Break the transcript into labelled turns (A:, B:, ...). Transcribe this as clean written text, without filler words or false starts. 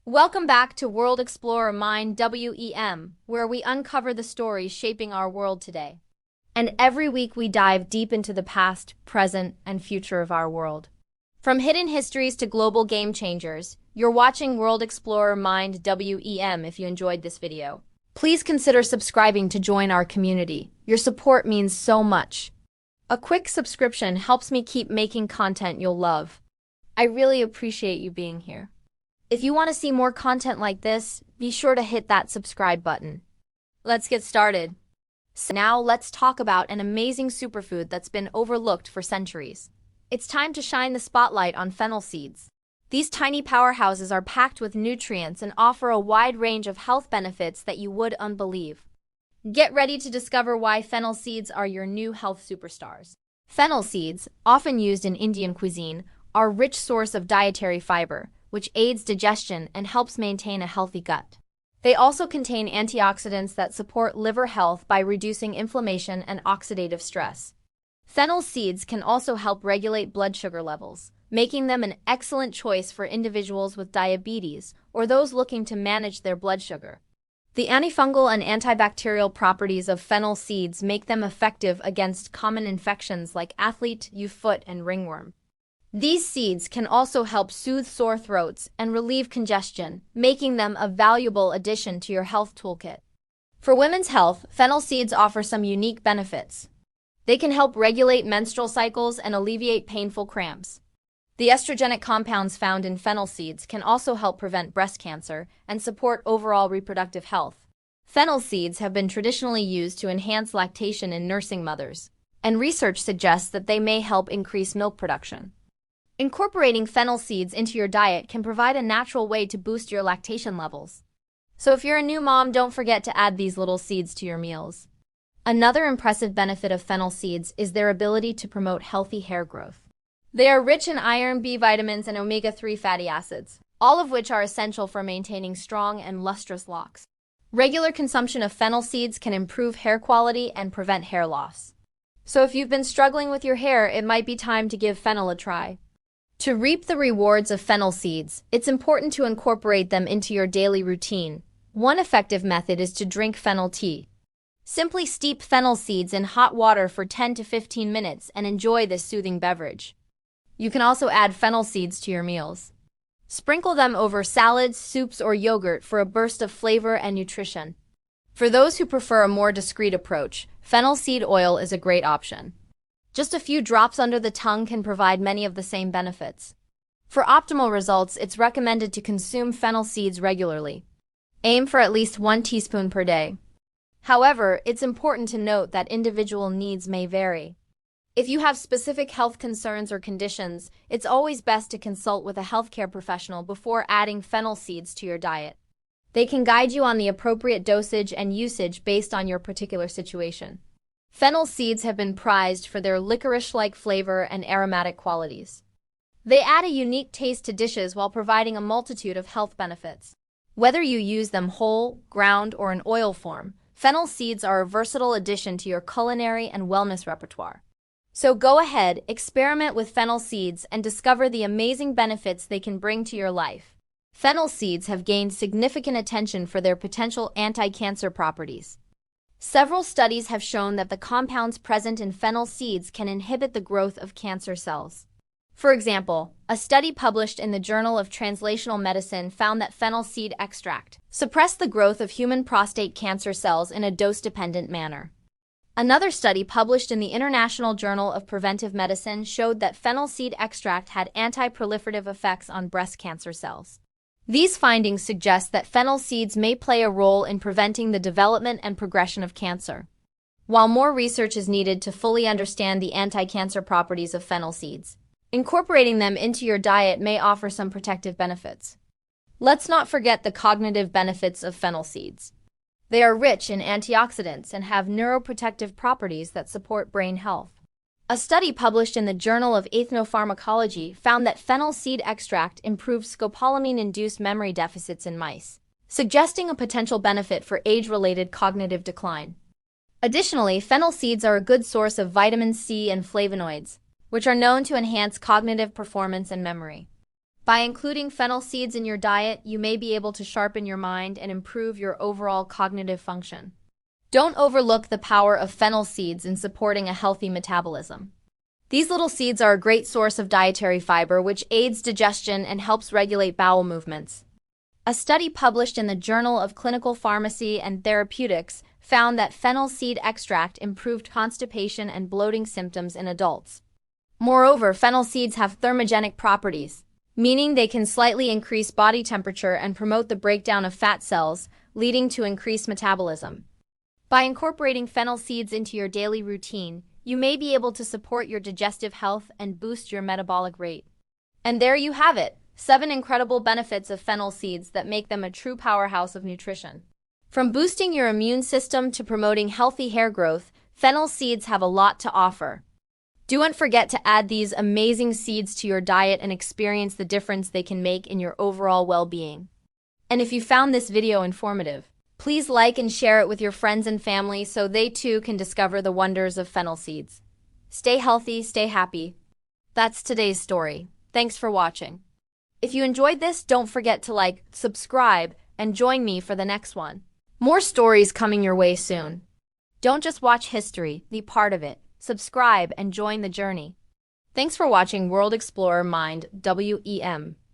A: Welcome back to World Explorer Mind WEM, where we uncover the stories shaping our world today. And every week we dive deep into the past, present, and future of our world. From hidden histories to global game changers, you're watching World Explorer Mind WEM if you enjoyed this video. Please consider subscribing to join our community. Your support means so much. A quick subscription helps me keep making content you'll love. I really appreciate you being here. If you want to see more content like this, be sure to hit that subscribe button. Let's get started. So now let's talk about an amazing superfood that's been overlooked for centuries. It's time to shine the spotlight on fennel seeds. These tiny powerhouses are packed with nutrients and offer a wide range of health benefits that you would unbelieve. Get ready to discover why fennel seeds are your new health superstars. Fennel seeds, often used in Indian cuisine, are a rich source of dietary fiber, which aids digestion and helps maintain a healthy gut. They also contain antioxidants that support liver health by reducing inflammation and oxidative stress. Fennel seeds can also help regulate blood sugar levels, making them an excellent choice for individuals with diabetes or those looking to manage their blood sugar. The antifungal and antibacterial properties of fennel seeds make them effective against common infections like alleviate, foot, and ringworm. These seeds can also help soothe sore throats and relieve congestion, making them a valuable addition to your health toolkit. For women's health, fennel seeds offer some unique benefits. They can help regulate menstrual cycles and alleviate painful cramps. The estrogenic compounds found in fennel seeds can also help prevent breast cancer and support overall reproductive health. Fennel seeds have been traditionally used to enhance lactation in nursing mothers, and research suggests that they may help increase milk production. Incorporating fennel seeds into your diet can provide a natural way to boost your lactation levels. So if you're a new mom, don't forget to add these little seeds to your meals. Another impressive benefit of fennel seeds is their ability to promote healthy hair growth. They are rich in iron, B vitamins, and omega-3 fatty acids, all of which are essential for maintaining strong and lustrous locks. Regular consumption of fennel seeds can improve hair quality and prevent hair loss. So if you've been struggling with your hair, it might be time to give fennel a try. To reap the rewards of fennel seeds, it's important to incorporate them into your daily routine. One effective method is to drink fennel tea. Simply steep fennel seeds in hot water for 10 to 15 minutes and enjoy this soothing beverage. You can also add fennel seeds to your meals. Sprinkle them over salads, soups, or yogurt for a burst of flavor and nutrition. For those who prefer a more discreet approach, fennel seed oil is a great option. Just a few drops under the tongue can provide many of the same benefits. For optimal results, it's recommended to consume fennel seeds regularly. Aim for at least 1 teaspoon per day. However, it's important to note that individual needs may vary. If you have specific health concerns or conditions, it's always best to consult with a healthcare professional before adding fennel seeds to your diet. They can guide you on the appropriate dosage and usage based on your particular situation. Fennel seeds have been prized for their licorice-like flavor and aromatic qualities. They add a unique taste to dishes while providing a multitude of health benefits. Whether you use them whole, ground, or in oil form, fennel seeds are a versatile addition to your culinary and wellness repertoire. So go ahead, experiment with fennel seeds and discover the amazing benefits they can bring to your life. Fennel seeds have gained significant attention for their potential anti-cancer properties. Several studies have shown that the compounds present in fennel seeds can inhibit the growth of cancer cells. For example, a study published in the Journal of Translational Medicine found that fennel seed extract suppressed the growth of human prostate cancer cells in a dose-dependent manner. Another study published in the International Journal of Preventive Medicine showed that fennel seed extract had anti-proliferative effects on breast cancer cells. These findings suggest that fennel seeds may play a role in preventing the development and progression of cancer. While more research is needed to fully understand the anti-cancer properties of fennel seeds, incorporating them into your diet may offer some protective benefits. Let's not forget the cognitive benefits of fennel seeds. They are rich in antioxidants and have neuroprotective properties that support brain health. A study published in the Journal of Ethnopharmacology found that fennel seed extract improved scopolamine-induced memory deficits in mice, suggesting a potential benefit for age-related cognitive decline. Additionally, fennel seeds are a good source of vitamin C and flavonoids, which are known to enhance cognitive performance and memory. By including fennel seeds in your diet, you may be able to sharpen your mind and improve your overall cognitive function. Don't overlook the power of fennel seeds in supporting a healthy metabolism. These little seeds are a great source of dietary fiber, which aids digestion and helps regulate bowel movements. A study published in the Journal of Clinical Pharmacy and Therapeutics found that fennel seed extract improved constipation and bloating symptoms in adults. Moreover, fennel seeds have thermogenic properties, meaning they can slightly increase body temperature and promote the breakdown of fat cells, leading to increased metabolism. By incorporating fennel seeds into your daily routine, you may be able to support your digestive health and boost your metabolic rate. And there you have it, 7 incredible benefits of fennel seeds that make them a true powerhouse of nutrition. From boosting your immune system to promoting healthy hair growth, fennel seeds have a lot to offer. Don't forget to add these amazing seeds to your diet and experience the difference they can make in your overall well-being. And if you found this video informative, please like and share it with your friends and family so they too can discover the wonders of fennel seeds. Stay healthy, stay happy. That's today's story. Thanks for watching. If you enjoyed this, don't forget to like, subscribe, and join me for the next one. More stories coming your way soon. Don't just watch history, be part of it. Subscribe and join the journey. Thanks for watching World Explorer Mind WEM.